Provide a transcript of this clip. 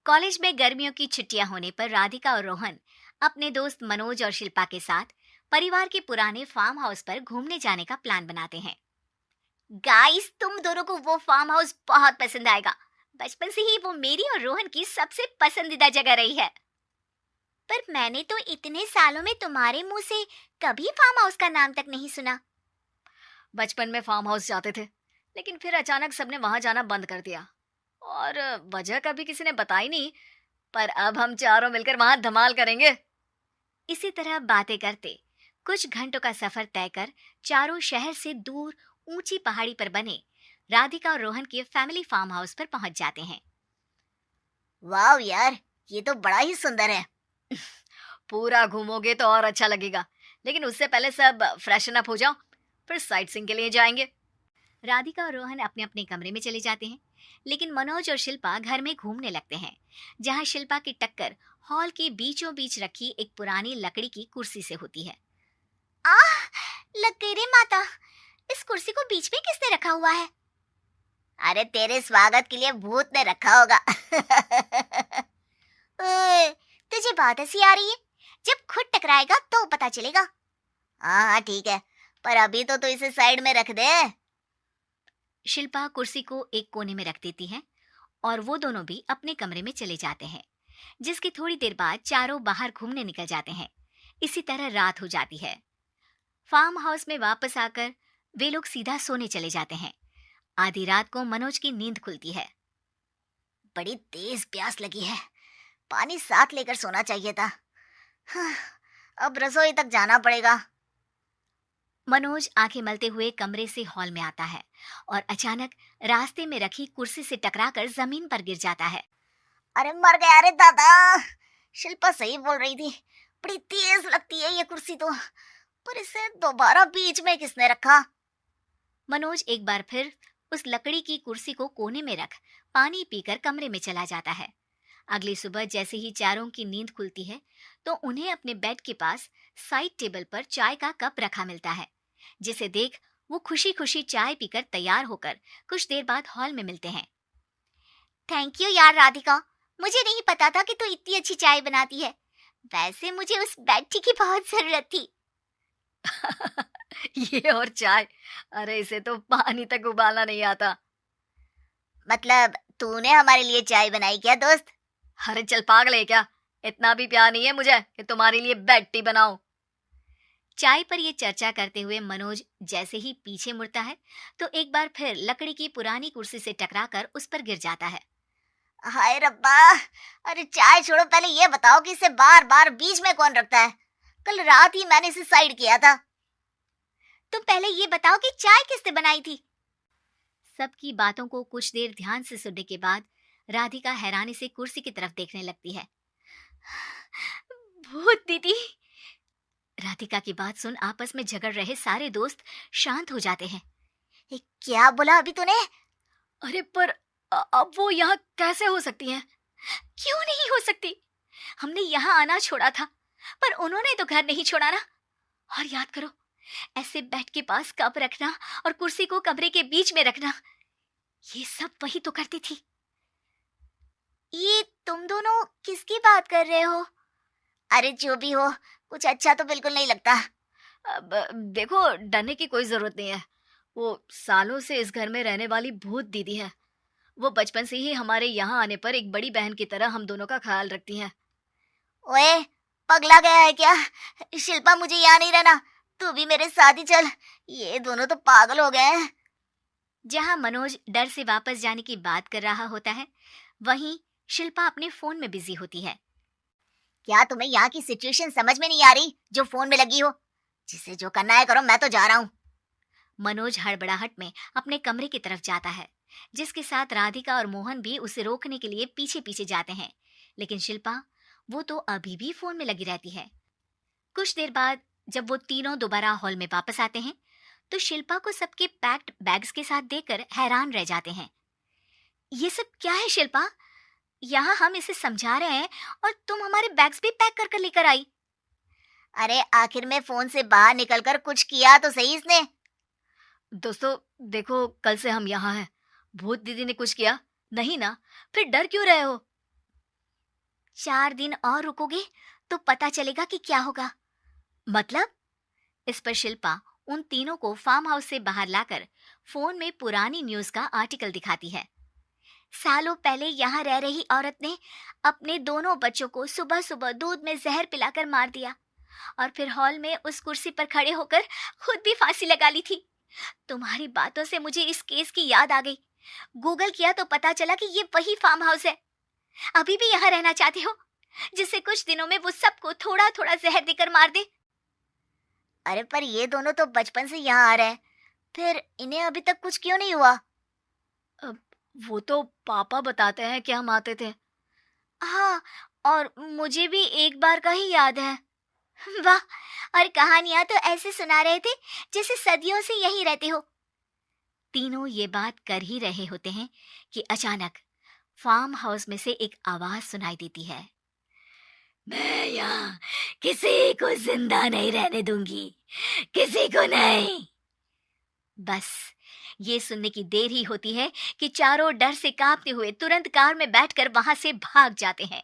College में गर्मियों की छुट्टियां होने पर राधिका और रोहन अपने दोस्त मनोज और शिल्पा के साथ परिवार के पुराने फार्म हाउस पर घूमने जाने का प्लान बनाते हैं। गाइस, तुम दोनों को वो फार्म हाउस बहुत पसंद आएगा। बचपन से ही वो मेरी और रोहन की सबसे पसंदीदा जगह रही है। पर मैंने तो इतने सालों में तुम्हारे मुंह से कभी फार्म हाउस का नाम तक नहीं सुना। बचपन में फार्म हाउस जाते थे, लेकिन फिर अचानक सबने वहां जाना बंद कर दिया और वजह कभी किसी ने बताई नहीं। पर अब हम चारों मिलकर वहां धमाल करेंगे। इसी तरह बातें करते कुछ घंटों का सफर तय कर चारों शहर से दूर ऊंची पहाड़ी पर बने राधिका और रोहन के फैमिली फार्म हाउस पर पहुंच जाते हैं। वाह यार, ये तो बड़ा ही सुंदर है। पूरा घूमोगे तो और अच्छा लगेगा, लेकिन उससे पहले सब फ्रेशन अप हो जाओ, फिर साइट सीइंग के लिए जाएंगे। राधिका और रोहन अपने अपने कमरे में चले जाते हैं, लेकिन मनोज और शिल्पा घर में घूमने लगते हैं, जहां शिल्पा की टक्कर हॉल के बीचों बीच रखी एक पुरानी लकड़ी की कुर्सी से होती है। आह, लग गई रे माता, इस कुर्सी को बीच में किसने रखा हुआ है? अरे तेरे स्वागत के लिए भूत ने रखा होगा। ओए, तुझे बहुत हंसी आ रही है। जब खुद टकराएगा तो पता चलेगा। हाँ हाँ ठीक है, पर अभी तो इसे साइड में रख दे। शिल्पा कुर्सी को एक कोने में रख देती है और वो दोनों भी अपने कमरे में चले जाते हैं, जिसकी थोड़ी देर बाद चारों बाहर घूमने निकल जाते हैं। इसी तरह रात हो जाती है। फार्म हाउस में वापस आकर वे लोग सीधा सोने चले जाते हैं। आधी रात को मनोज की नींद खुलती है। बड़ी तेज प्यास लगी है, पानी साथ लेकर सोना चाहिए था। हाँ, अब रसोई तक जाना पड़ेगा। मनोज आंखें मलते हुए कमरे से हॉल में आता है और अचानक रास्ते में रखी कुर्सी से टकराकर जमीन पर गिर जाता है। अरे मर गया रे दादा। शिल्पा सही बोल रही थी, बड़ी तेज लगती है ये कुर्सी तो, पर इसे दोबारा बीच में किसने रखा? मनोज एक बार फिर उस लकड़ी की कुर्सी को कोने में रख पानी पीकर कमरे में चला जाता है। अगली सुबह जैसे ही चारों की नींद खुलती है तो उन्हें अपने बेड के पास साइड टेबल पर चाय का कप रखा मिलता है, जिसे देख वो खुशी खुशी चाय पीकर तैयार होकर कुछ देर बाद हॉल में मिलते हैं। थैंक यू यार राधिका, मुझे नहीं पता था कि तू इतनी अच्छी चाय बनाती है। वैसे मुझे उस बेड टी की बहुत जरूरत थी। ये और चाय, अरे इसे तो पानी तक उबालना नहीं आता। मतलब तूने हमारे लिए चाय बनाई क्या दोस्त? अरे चल पागल है क्या, इतना भी प्यार नहीं है मुझे कि तुम्हारे लिए बेड टी बनाऊं। चाय पर ये चर्चा करते हुए मनोज जैसे ही पीछे मुड़ता है तो एक बार फिर लकड़ी की पुरानी कुर्सी से टकराकर उस पर गिर जाता है। हाय रब्बा। अरे चाय छोड़ो, पहले ये बताओ कि इसे बार बार बीच में कौन रखता है? कल रात ही मैंने इसे साइड किया था। तुम पहले ये बताओ कि चाय किसने बनाई थी? सबकी बातों को कुछ देर ध्यान से सुनने के बाद राधिका हैरानी से कुर्सी की तरफ देखने लगती है। भूत दीदी। राधिका की बात सुन आपस में झगड़ रहे सारे दोस्त शांत हो जाते हैं। क्या बोला अभी तूने? अरे पर अब वो यहाँ कैसे हो सकती हैं? क्यों नहीं हो सकती? हमने यहाँ आना छोड़ा था, पर उन्होंने तो घर नहीं छोड़ा ना। और याद करो, ऐसे बेड के पास कप रखना और कुर्सी को कमरे के बीच में रखना, ये सब वही तो करती थी। ये तुम दोनों किसकी बात कर रहे हो? अरे जो भी हो, कुछ अच्छा तो बिल्कुल नहीं लगता। अब देखो, डरने की कोई जरूरत नहीं है। वो सालों से इस घर में रहने वाली भूत दीदी है। वो बचपन से ही हमारे यहाँ आने पर एक बड़ी बहन की तरह हम दोनों का ख्याल रखती हैं। ओए, पगला गया है क्या? शिल्पा, मुझे यहाँ नहीं रहना, तू भी मेरे साथ ही चल। ये दोनों तो पागल हो गए हैं। जहां मनोज डर से वापस जाने की बात कर रहा होता है, वहीं शिल्पा अपने फोन में बिजी होती है। क्या तुम्हें यहाँ की सिचुएशन समझ में नहीं आ रही जो फोन में लगी हो? जिसे जो करना है करो, मैं तो जा रहा हूँ। मनोज हड़बड़ाहट में अपने कमरे की तरफ जाता है, जिसके साथ राधिका और मोहन भी उसे रोकने के लिए पीछे पीछे जाते हैं। लेकिन शिल्पा, वो तो अभी भी फोन में लगी रहती है। कुछ देर बाद जब वो तीनों दोबारा हॉल में वापस आते हैं तो शिल्पा को सबके पैक्ड बैग्स के साथ देखकर हैरान रह जाते हैं। ये सब क्या है शिल्पा? यहाँ हम इसे समझा रहे हैं और तुम हमारे बैग्स भी पैक कर कर लेकर आई। अरे आखिर में फोन से बाहर निकलकर कुछ किया तो सही इसने। दोस्तों देखो, कल से हम यहाँ हैं। भूत दीदी ने कुछ किया नहीं ना? फिर डर क्यों रहे हो? 4 दिन और रुकोगे तो पता चलेगा कि क्या होगा। मतलब? इस पर शिल्पा उन तीनों को फार्म हाउस से बाहर लाकर फोन में पुरानी न्यूज का आर्टिकल दिखाती है। सालों पहले यहाँ रह रही औरत ने अपने दोनों बच्चों को सुबह सुबह दूध में जहर पिलाकर मार दिया और फिर हॉल में उस कुर्सी पर खड़े होकर खुद भी फांसी लगा ली थी। तुम्हारी बातों से मुझे इस केस की याद आ गई। गूगल किया तो पता चला कि ये वही फार्म हाउस है। अभी भी यहाँ रहना चाहते हो, जिससे कुछ दिनों में वो सबको थोड़ा थोड़ा जहर देकर मार दे? अरे पर ये दोनों तो बचपन से यहाँ आ रहे हैं, फिर इन्हें अभी तक कुछ क्यों नहीं हुआ? वो तो पापा बताते हैं कि हम आते थे। हाँ, और मुझे भी एक बार का ही याद है। वाह, और कहानियां तो ऐसे सुना रहे थे जैसे सदियों से यहीं रहते हो। तीनों ये बात कर ही रहे होते हैं कि अचानक फार्म हाउस में से एक आवाज सुनाई देती है। मैं यहाँ किसी को जिंदा नहीं रहने दूंगी, किसी को नहीं। बस ये सुनने की देर ही होती है कि चारों डर से कांपते हुए तुरंत कार में बैठकर वहां से भाग जाते हैं।